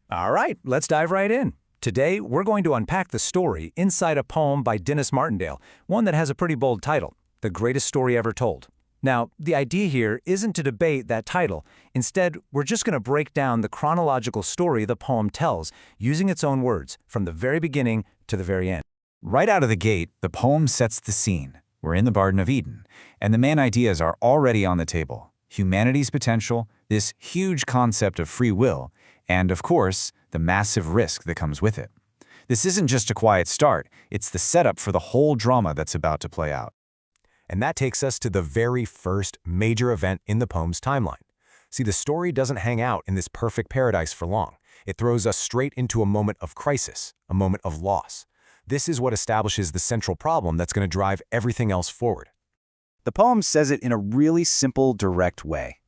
All right, let's dive right in. Today, we're going to unpack the story inside a poem by Denis Martindale, one that has a pretty bold title, The Greatest Story Ever Told. Now, the idea here isn't to debate that title. Instead, we're just going to break down the chronological story the poem tells, using its own words, from the very beginning to the very end. Right out of the gate, the poem sets the scene. We're in the Garden of Eden, and the main ideas are already on the table. Humanity's potential, this huge concept of free will, and, of course, the massive risk that comes with it. This isn't just a quiet start, it's the setup for the whole drama that's about to play out. And that takes us to the very first major event in the poem's timeline. See, the story doesn't hang out in this perfect paradise for long. It throws us straight into a moment of crisis, a moment of loss. This is what establishes the central problem that's going to drive everything else forward. The poem says it in a really simple, direct way.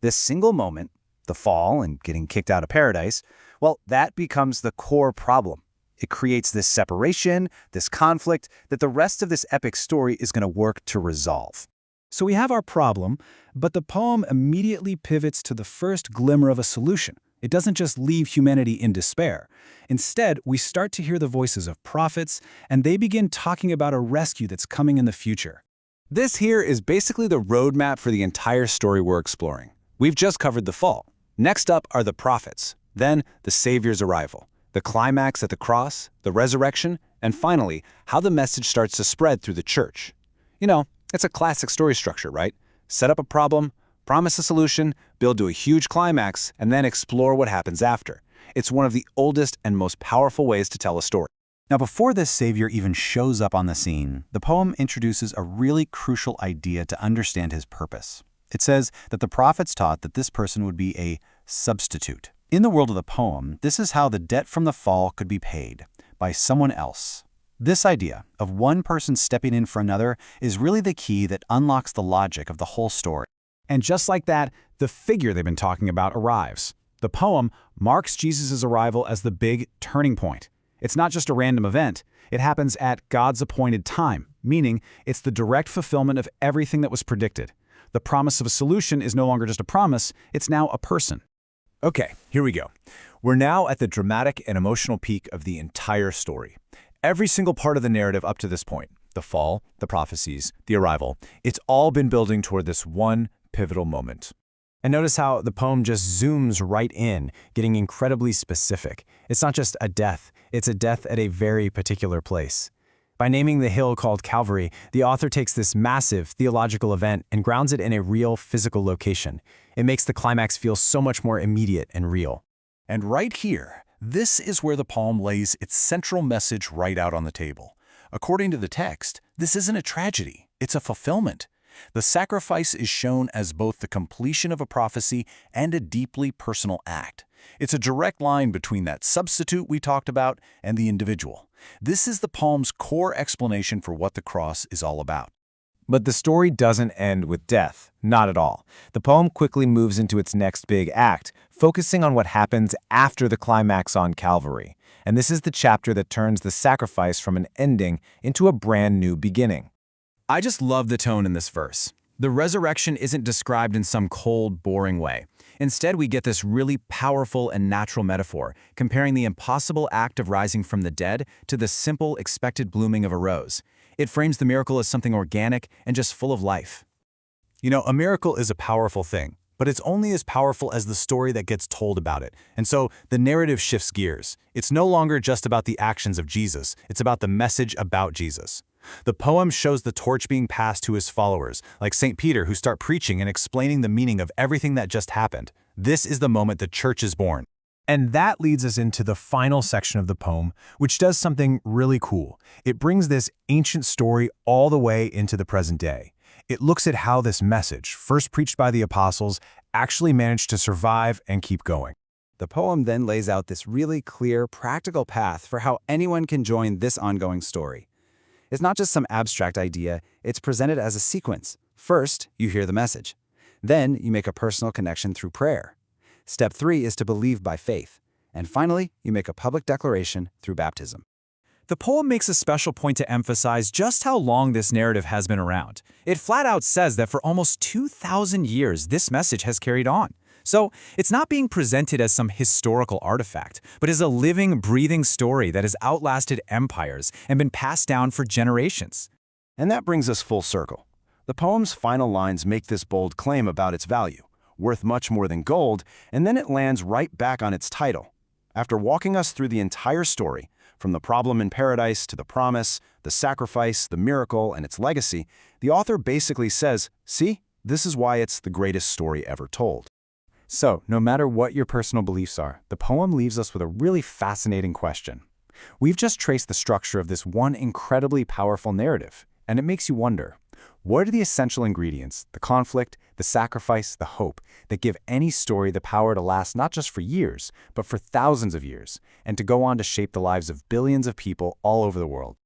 This single moment, the fall and getting kicked out of paradise, well, that becomes the core problem. It creates this separation, this conflict, that the rest of this epic story is going to work to resolve. So we have our problem, but the poem immediately pivots to the first glimmer of a solution. It doesn't just leave humanity in despair. Instead, we start to hear the voices of prophets, and they begin talking about a rescue that's coming in the future. This here is basically the roadmap for the entire story we're exploring. We've just covered the fall. Next up are the prophets, then the Savior's arrival, the climax at the cross, the resurrection, and finally, how the message starts to spread through the church. You know, it's a classic story structure, right? Set up a problem, promise a solution, build to a huge climax, and then explore what happens after. It's one of the oldest and most powerful ways to tell a story. Now, before this Savior even shows up on the scene, the poem introduces a really crucial idea to understand his purpose. It says that the prophets taught that this person would be a substitute. In the world of the poem, this is how the debt from the fall could be paid, by someone else. This idea of one person stepping in for another is really the key that unlocks the logic of the whole story. And just like that, the figure they've been talking about arrives. The poem marks Jesus' arrival as the big turning point. It's not just a random event. It happens at God's appointed time, meaning it's the direct fulfillment of everything that was predicted. The promise of a solution is no longer just a promise, it's now a person. Okay, here we go. We're now at the dramatic and emotional peak of the entire story. Every single part of the narrative up to this point, the fall, the prophecies, the arrival, it's all been building toward this one pivotal moment. And notice how the poem just zooms right in, getting incredibly specific. It's not just a death, it's a death at a very particular place. By naming the hill called Calvary, the author takes this massive theological event and grounds it in a real physical location. It makes the climax feel so much more immediate and real. And right here, this is where the poem lays its central message right out on the table. According to the text, this isn't a tragedy, it's a fulfillment. The sacrifice is shown as both the completion of a prophecy and a deeply personal act. It's a direct line between that substitute we talked about and the individual. This is the poem's core explanation for what the cross is all about. But the story doesn't end with death, not at all. The poem quickly moves into its next big act, focusing on what happens after the climax on Calvary. And this is the chapter that turns the sacrifice from an ending into a brand new beginning. I just love the tone in this verse. The resurrection isn't described in some cold, boring way. Instead, we get this really powerful and natural metaphor, comparing the impossible act of rising from the dead to the simple, expected blooming of a rose. It frames the miracle as something organic and just full of life. You know, a miracle is a powerful thing, but it's only as powerful as the story that gets told about it. And so the narrative shifts gears. It's no longer just about the actions of Jesus, it's about the message about Jesus. The poem shows the torch being passed to his followers, like St. Peter, who start preaching and explaining the meaning of everything that just happened. This is the moment the church is born. And that leads us into the final section of the poem, which does something really cool. It brings this ancient story all the way into the present day. It looks at how this message, first preached by the apostles, actually managed to survive and keep going. The poem then lays out this really clear, practical path for how anyone can join this ongoing story. It's not just some abstract idea, it's presented as a sequence. First, you hear the message. Then, you make a personal connection through prayer. Step 3 is to believe by faith. And finally, you make a public declaration through baptism. The poem makes a special point to emphasize just how long this narrative has been around. It flat out says that for almost 2,000 years, this message has carried on. So it's not being presented as some historical artifact, but as a living, breathing story that has outlasted empires and been passed down for generations. And that brings us full circle. The poem's final lines make this bold claim about its value, worth much more than gold, and then it lands right back on its title. After walking us through the entire story, from the problem in paradise to the promise, the sacrifice, the miracle, and its legacy, the author basically says, see, this is why it's the greatest story ever told. So, no matter what your personal beliefs are, the poem leaves us with a really fascinating question. We've just traced the structure of this one incredibly powerful narrative, and it makes you wonder, what are the essential ingredients, the conflict, the sacrifice, the hope, that give any story the power to last not just for years, but for thousands of years, and to go on to shape the lives of billions of people all over the world?